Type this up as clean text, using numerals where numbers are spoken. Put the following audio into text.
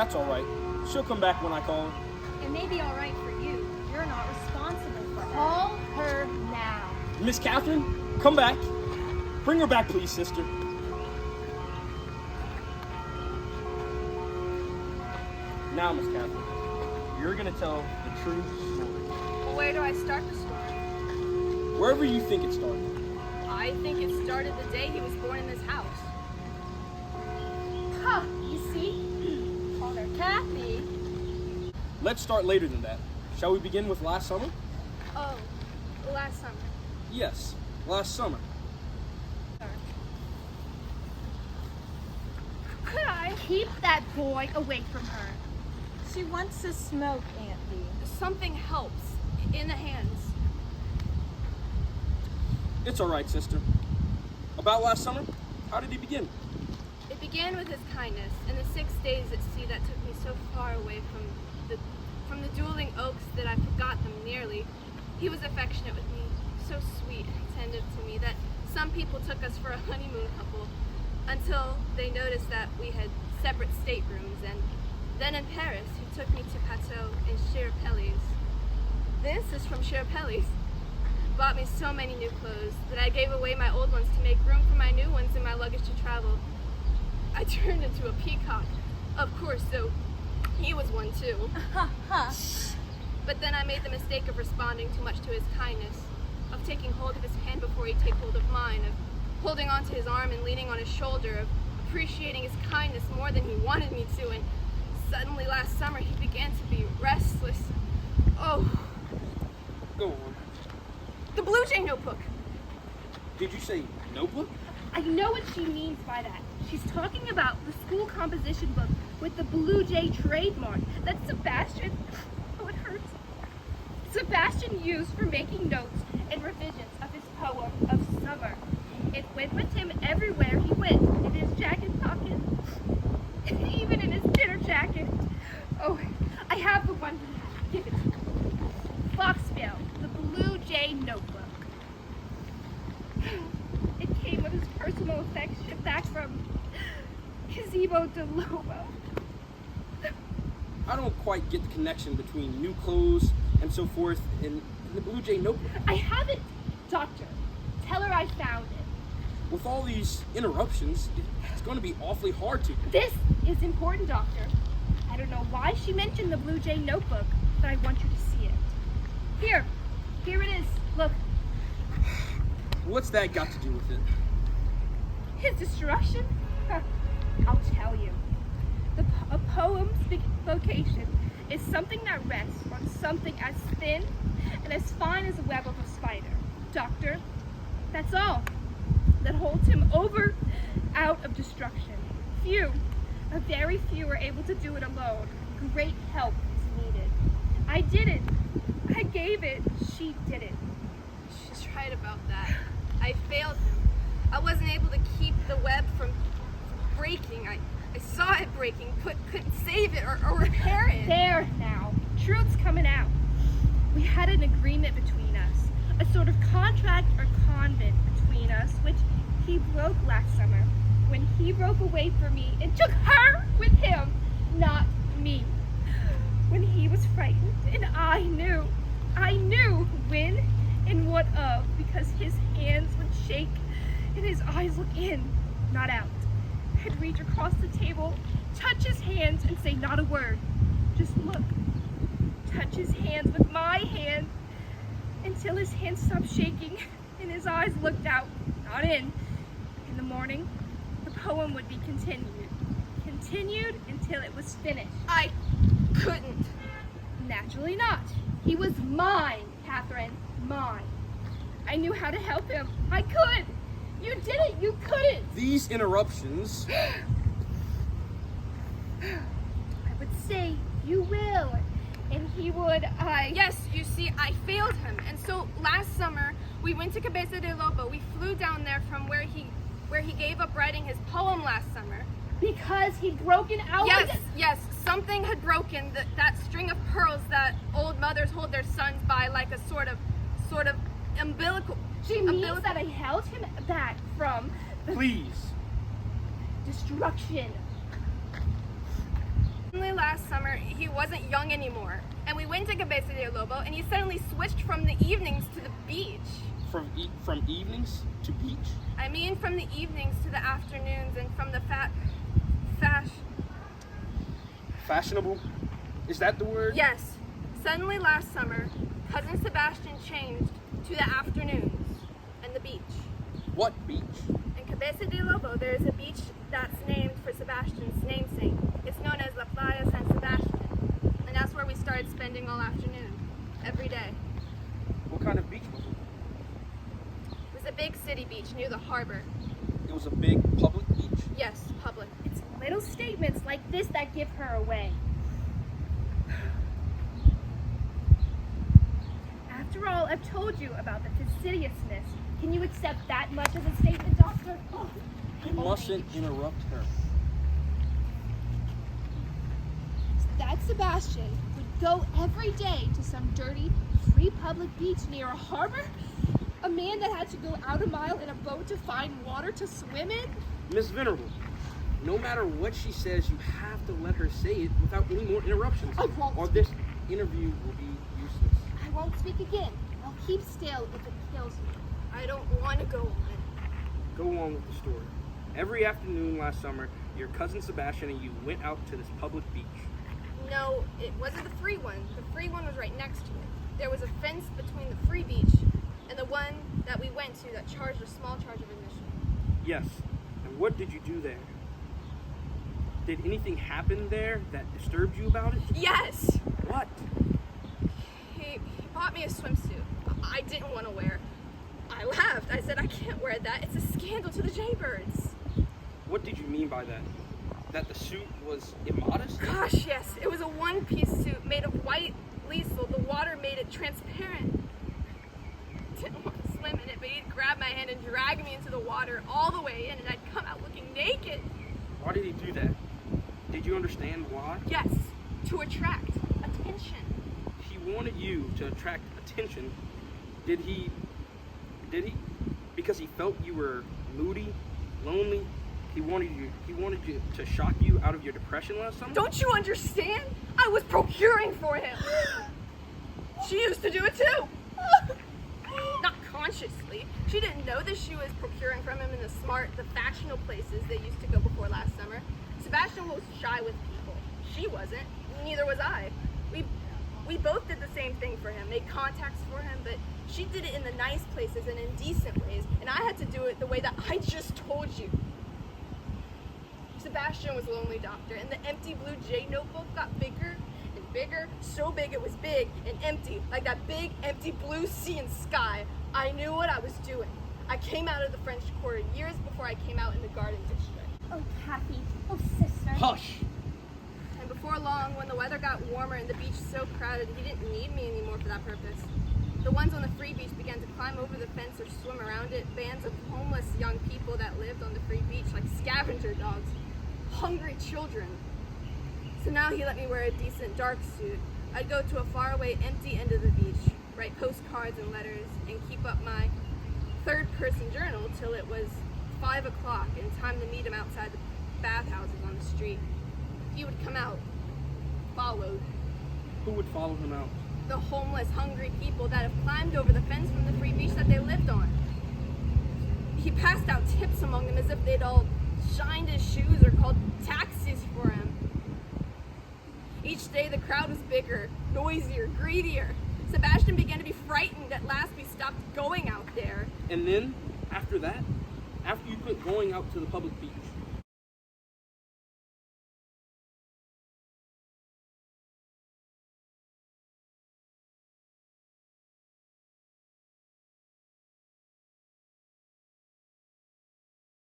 That's all right. She'll come back when I call her. It may be all right for you. You're not responsible for her. Call her now. Miss Catherine, come back. Bring her back, please, sister. Now, Miss Catherine, you're going to tell the true story. Well, where do I start the story? Wherever you think it started. I think it started the day he was born in this house. Huh, you see? Call her Kathy. Let's start later than that. Shall we begin with last summer? Oh, last summer. Yes, last summer. Could I keep that boy away from her? She wants to smoke, Auntie. Something helps in the hands. It's all right, sister. About last summer, how did he begin? It began with his kindness and the 6 days at sea that took me so far away from the dueling oaks that I forgot them nearly. He was affectionate with me, so sweet and attentive to me that some people took us for a honeymoon couple until they noticed that we had separate staterooms, and then in Paris he took me to Pateau and Chirapelli's. This is from Chirapelli's. Bought me so many new clothes that I gave away my old ones to make room for my new ones in my luggage to travel. I turned into a peacock, of course, so he was one too. But then I made the mistake of responding too much to his kindness, of taking hold of his hand before he'd take hold of mine, of holding onto his arm and leaning on his shoulder, of appreciating his kindness more than he wanted me to, and suddenly last summer he began to be restless. Oh, Go on. the Blue Jay notebook. Did you say notebook? I know what she means by that. She's talking about the school composition book with the Blue Jay trademark that Sebastian, oh it hurts, Sebastian used for making notes and revisions of his poem of summer. It went with him everywhere he went, in his jacket pocket, even in his dinner jacket. Oh, I have the one he had. Give it to me. Foxville, the Blue Jay notebook. It came with his personal affection back from Gazebo de Lobo. I don't quite get the connection between new clothes and so forth and the Blue Jay notebook. I have it, Doctor. Tell her I found it. With all these interruptions, it's going to be awfully hard to. This is important, Doctor. I don't know why she mentioned the Blue Jay notebook, but I want you to see it. Here it is. Look, What's that got to do with it? his destruction? I'll tell you. A poem's vocation is something that rests on something as thin and as fine as the web of a spider. Doctor, that's all that holds him out of destruction. A very few are able to do it alone. Great help is needed. I did it. I gave it. She did it. She's right about that. I failed him. I wasn't able to keep the web from breaking. I saw it breaking, couldn't save it or repair it. There now. Truth's coming out. We had an agreement between us, a sort of contract or convent between us, which he broke last summer when he broke away from me and took her with him, not me. When he was frightened, and I knew when and what of, because his hands would shake and his eyes look in, not out. I'd reach across the table, touch his hands, and say not a word. Just look. Touch his hands with my hand until his hands stopped shaking and his eyes looked out, not in. In the morning, the poem would be continued until it was finished. I couldn't. Naturally not. He was mine, Catherine, mine. I knew how to help him. I could. You did it. You couldn't. These interruptions. I would say, you will. And he would, Yes, you see, I failed him. And so last summer, we went to Cabeza de Lobo. We flew down there from where he gave up writing his poem last summer. Because he'd broken out. Yes, something had broken, that string of pearls that old mothers hold their sons by, like a sort of umbilical. She means that I held him back from Please. destruction. Suddenly last summer, he wasn't young anymore, and we went to Cabeza de Lobo, and he suddenly switched from the evenings to the beach. From evenings to beach? I mean, from the evenings to the afternoons, and from the Fashionable? Is that the word? Yes. Suddenly last summer, Cousin Sebastian changed to the afternoons and the beach. What beach? In Cabeza de Lobo, there is a beach that's named for Sebastian's namesake. It's known as La Playa San Sebastian, and that's where we started spending all afternoon, every day. What kind of beach was it? It was a big city beach near the harbor. It was a big public beach? Yes, public. It's little statements like this that give her away. After all, I've told you about the fastidiousness. Can you accept that much as a statement, Doctor? Oh, You mustn't interrupt her. that Sebastian would go every day to some dirty, free public beach near a harbor? A man that had to go out a mile in a boat to find water to swim in? Miss Venerable, no matter what she says, you have to let her say it without any more interruptions. I won't. Or this interview will be useless. I won't speak again. I'll keep still if it kills me. I don't want to go on. Go on with the story. Every afternoon last summer, your cousin Sebastian and you went out to this public beach. No, it wasn't the free one. The free one was right next to it. There was a fence between the free beach and the one that we went to that charged a small charge of admission. Yes. And what did you do there? Did anything happen there that disturbed you about it? Yes! What? He bought me a swimsuit I didn't want to wear. I laughed. I said, I can't wear that. It's a scandal to the Jaybirds. What did you mean by that? That the suit was immodest? Gosh, yes. It was a one-piece suit made of white lisle. The water made it transparent. Didn't want to swim in it, but he'd grab my hand and drag me into the water all the way in, and I'd come out looking naked. Why did he do that? Did you understand why? Yes, to attract attention. He wanted you to attract attention. Did he? Because he felt you were moody, lonely. He wanted you to shock you out of your depression last summer? Don't you understand? I was procuring for him. She used to do it too. Not consciously. She didn't know that she was procuring from him in the fashionable places they used to go before last summer. Sebastian was shy with people. She wasn't. Neither was I. We both did the same thing for him, made contacts for him, but she did it in the nice places and in decent ways, and I had to do it the way that I just told you. Sebastian was a lonely doctor, and the empty blue J notebook got bigger and bigger, so big it was big and empty, like that big empty blue sea and sky. I knew what I was doing. I came out of the French Quarter years before I came out in the Garden District. Oh, Kathy. Oh, sister. Hush! And before long, when the weather got warmer and the beach so crowded, he didn't need me anymore for that purpose. The ones on the free beach began to climb over the fence or swim around it, bands of homeless young people that lived on the free beach like scavenger dogs, hungry children. So now he let me wear a decent dark suit. I'd go to a faraway empty end of the beach, write postcards and letters, and keep up my third-person journal till it was 5 o'clock and time to meet him outside the bathhouses on the street. He would come out, followed. Who would follow him out? The homeless, hungry people that have climbed over the fence from the free beach that they lived on. He passed out tips among them as if they'd all shined his shoes or called taxis for him. Each day the crowd was bigger, noisier, greedier. Sebastian began to be frightened. At last we stopped going out there. And then, after that, after you quit going out to the public beach,